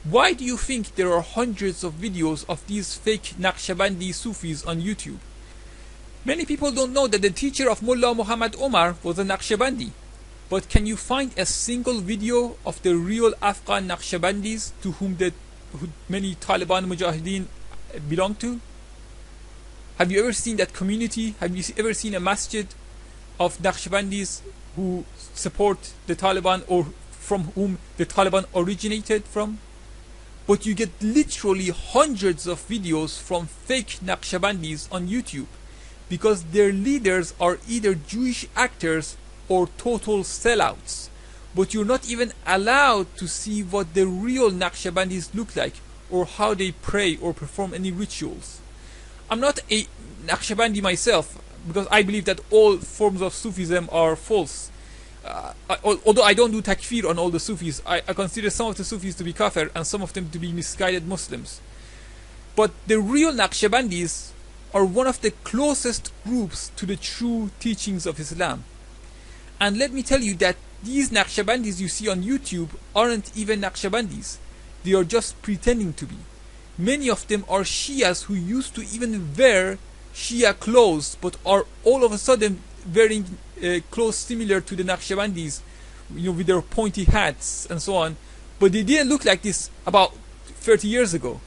Why do you think there are hundreds of videos of these fake Naqshbandi Sufis on YouTube? Many people don't know that the teacher of Mullah Muhammad Omar was a Naqshbandi. But can you find a single video of the real Afghan Naqshbandis to whom many Taliban Mujahideen belong to? Have you ever seen that community? Have you ever seen a masjid of Naqshbandis who support the Taliban or from whom the Taliban originated from? But you get literally hundreds of videos from fake Naqshbandis on YouTube because their leaders are either Jewish actors or total sellouts. But you're not even allowed to see what the real Naqshbandis look like or how they pray or perform any rituals. I'm not a Naqshbandi myself because I believe that all forms of Sufism are false. Although I don't do takfir on all the Sufis, I consider some of the Sufis to be kafir and some of them to be misguided Muslims. But the real Naqshbandis are one of the closest groups to the true teachings of Islam. And let me tell you that these Naqshbandis you see on YouTube aren't even Naqshbandis. They are just pretending to be. Many of them are Shias who used to even wear Shia clothes but are all of a sudden wearing clothes similar to the Naqshbandis, with their pointy hats and so on. But they didn't look like this about 30 years ago.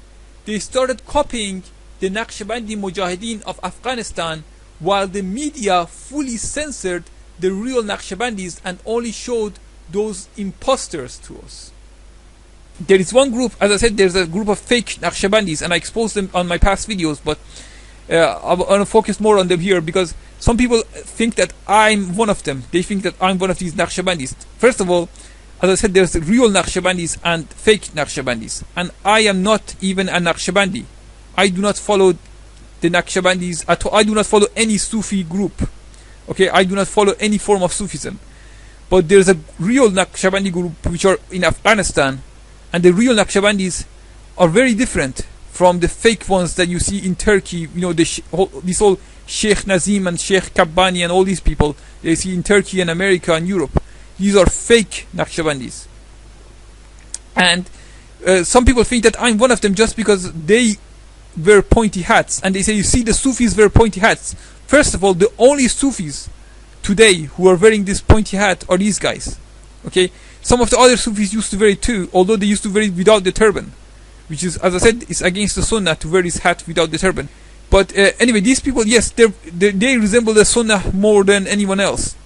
They started copying the Naqshbandi Mujahideen of Afghanistan while the media fully censored the real Naqshbandis and only showed those imposters to us. There is one group, as I said, there's a group of fake Naqshbandis, and I exposed them on my past videos, but I want to focus more on them here because some people think that I'm one of them. They think that I'm one of these Naqshbandis. First of all, as I said, there's real Naqshbandis and fake Naqshbandis, and I am not even a Naqshbandi. I do not follow the Naqshbandis at all. I do not follow any Sufi group. Okay, I do not follow any form of Sufism. But there's a real Naqshbandi group which are in Afghanistan, and the real Naqshbandis are very different from the fake ones that you see in Turkey. These all Sheikh Nazim and Sheikh Kabbani and all these people they see in Turkey and America and Europe. These are fake Naqshbandis. And some people think that I'm one of them just because they wear pointy hats. And they say, you see, the Sufis wear pointy hats. First of all, the only Sufis today who are wearing this pointy hat are these guys. Okay, some of the other Sufis used to wear it too, although they used to wear it without the turban, which is, as I said, is against the Sunnah to wear this hat without the turban. But anyway, these people, yes, they resemble the Sunnah more than anyone else.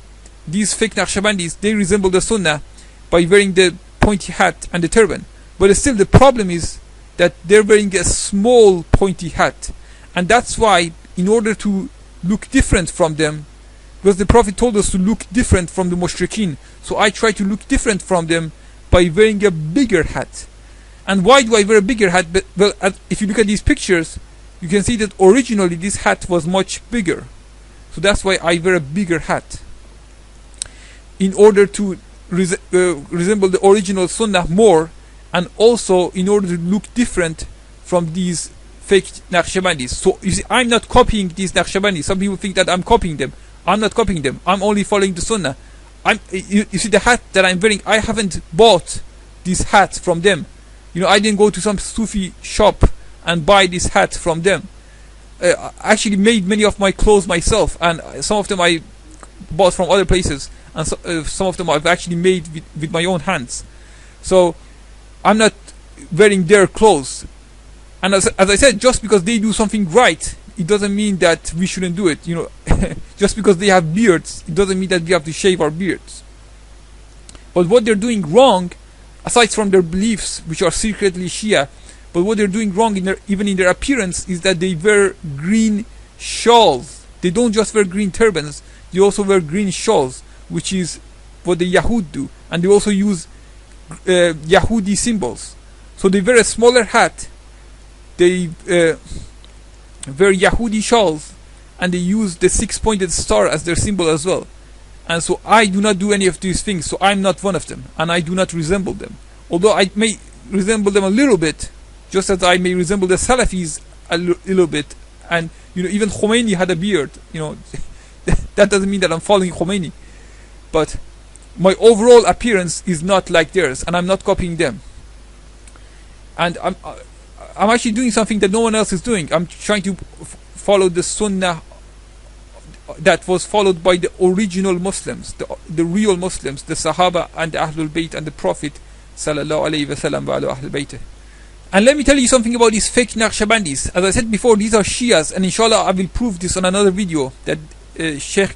These fake Naqshbandis, they resemble the Sunnah by wearing the pointy hat and the turban. But still, the problem is that they're wearing a small pointy hat, and that's why, in order to look different from them, because the Prophet told us to look different from the mushrikeen, so I try to look different from them by wearing a bigger hat. And why do I wear a bigger hat? Well, if you look at these pictures, you can see that originally this hat was much bigger, so that's why I wear a bigger hat, in order to resemble the original Sunnah more, and also in order to look different from these fake Naqshbandis. So you see, I'm not copying these Naqshbandis. Some people think that I'm copying them. I'm not copying them. I'm only following the Sunnah. You see the hat that I'm wearing, I haven't bought this hat from them. I didn't go to some Sufi shop and buy this hat from them. I actually made many of my clothes myself, and some of them I bought from other places, and some of them I've actually made with my own hands. So I'm not wearing their clothes. And as I said, just because they do something right, it doesn't mean that we shouldn't do it. Just because they have beards, it doesn't mean that we have to shave our beards. But what they're doing wrong, aside from their beliefs, which are secretly Shia, but what they're doing wrong even in their appearance is that they wear green shawls. They don't just wear green turbans, they also wear green shawls, which is what the Yahud do. And they also use Yahudi symbols. So they wear a smaller hat, they wear Yahudi shawls, and they use the six-pointed star as their symbol as well. And so I do not do any of these things, so I'm not one of them, and I do not resemble them. Although I may resemble them a little bit, just as I may resemble the Salafis a little bit. And even Khomeini had a beard. That doesn't mean that I'm following Khomeini, but my overall appearance is not like theirs, and I'm not copying them. And I'm actually doing something that no one else is doing. I'm trying to follow the sunnah that was followed by the original Muslims, the real Muslims, the Sahaba and the Ahlul Bayt and the Prophet sallallahu alaihi wasallam wa ala Ahlul Bayt. And let me tell you something about these fake Naqshbandis. As I said before, these are Shias, and inshallah I will prove this on another video, that Sheikh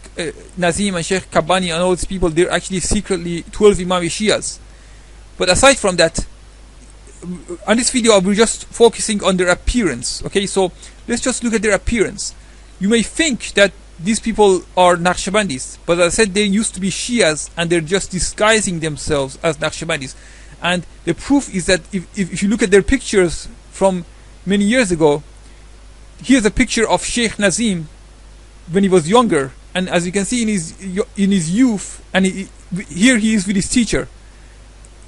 Nazim and Sheikh Kabani and all these people, they're actually secretly 12 Imami Shias. But aside from that, on this video we're just focusing on their appearance. Okay, so let's just look at their appearance. You may think that these people are Naqshbandis, but as I said, they used to be Shias and they're just disguising themselves as Naqshbandis. And the proof is that if you look at their pictures from many years ago, here's a picture of Sheikh Nazim when he was younger, and as you can see in his youth, and here he is with his teacher.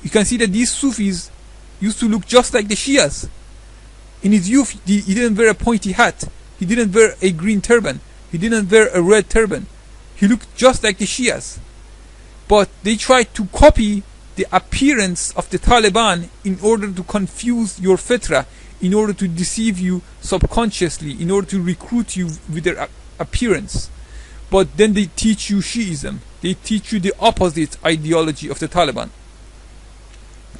You can see that these Sufis used to look just like the Shias. In his youth, he didn't wear a pointy hat, he didn't wear a green turban, he didn't wear a red turban. He looked just like the Shias. But they tried to copy the appearance of the Taliban in order to confuse your fitra, in order to deceive you subconsciously, in order to recruit you with their appearance. But then they teach you Shiism. They teach you the opposite ideology of the Taliban.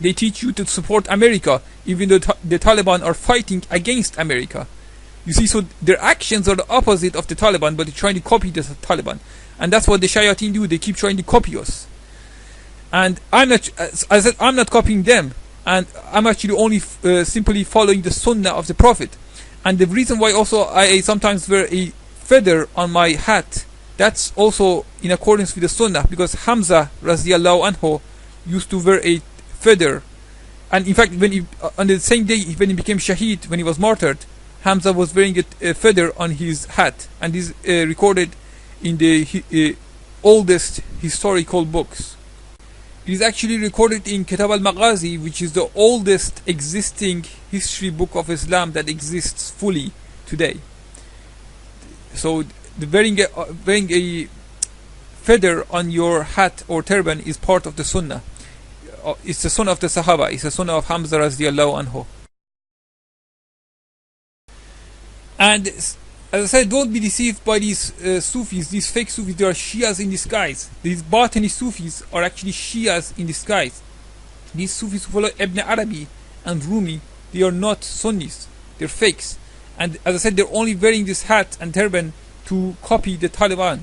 They teach you to support America, even though the Taliban are fighting against America. You see, so their actions are the opposite of the Taliban, but they're trying to copy the Taliban. And that's what the Shayateen do. They keep trying to copy us. And I'm not, as I said, I'm not copying them. And I'm actually only simply following the Sunnah of the Prophet. And the reason why also I sometimes wear a feather on my hat, that's also in accordance with the Sunnah, because Hamza radiallahu anhu used to wear a feather. And in fact, when on the same day when he became Shaheed, when he was martyred, Hamza was wearing a feather on his hat. And this is recorded in the oldest historical books. It is actually recorded in Kitab al-Maghazi, which is the oldest existing history book of Islam that exists fully today. So the wearing a feather on your hat or turban is part of the Sunnah. It's the Sunnah of the Sahaba. It's the Sunnah of Hamza radiallahu anhu. And as I said, don't be deceived by these Sufis, these fake Sufis. They are Shias in disguise. These Batini Sufis are actually Shias in disguise. These Sufis who follow Ibn Arabi and Rumi, they are not Sunnis. They're fakes. And as I said, they're only wearing this hat and turban to copy the Taliban.